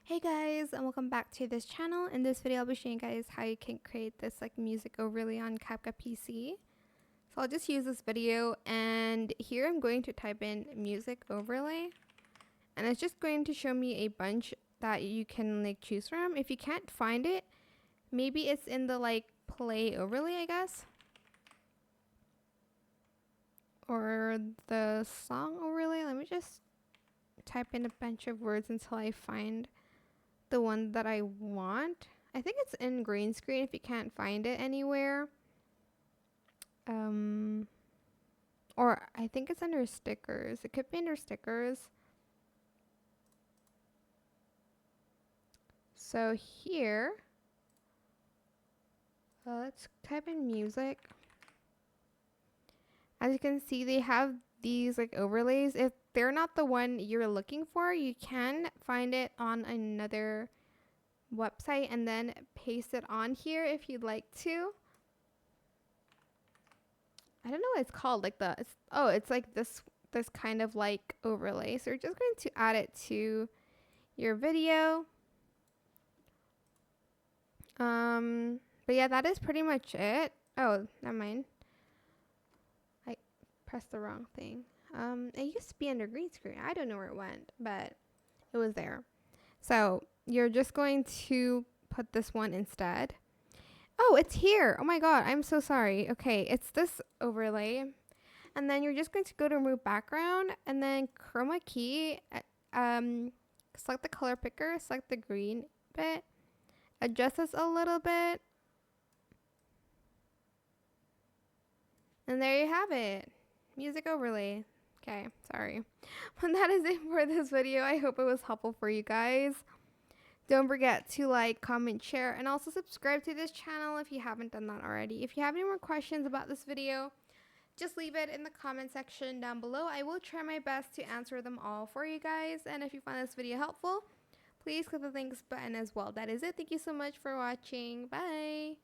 Hey guys, and welcome back to this channel. In this video I'll be showing you guys how you can create this like music overlay on CapCut PC. So I'll just use this video, and here I'm going to type in music overlay, and it's just going to show me a bunch that you can like choose from. If you can't find it, maybe it's in the like play overlay, I guess, or the song overlay. Let me just type in a bunch of words until I find the one that I want. I think it's in green screen if you can't find it anywhere. Or I think it's under stickers. It could be under stickers. So here, let's type in music. As you can see, they have these like overlays. If they're not the one you're looking for, you can find it on another website and then paste it on here if you'd like to. I don't know what it's called, like it's like this kind of like overlay. So you're just going to add it to your video. But yeah, that is pretty much it. Oh, never mind. I pressed the wrong thing. It used to be under green screen. I don't know where it went, but it was there. So you're just going to put this one instead. Oh, it's here. Oh my god, I'm so sorry. Okay, it's this overlay. And then you're just going to go to remove background and then chroma key. Select the color picker, select the green bit, adjust this a little bit. And there you have it. Music overlay. Okay, sorry. But that is it for this video. I hope it was helpful for you guys. Don't forget to like, comment, share, and also subscribe to this channel if you haven't done that already. If you have any more questions about this video, just leave it in the comment section down below. I will try my best to answer them all for you guys. And if you find this video helpful, please click the thanks button as well. That is it. Thank you so much for watching. Bye.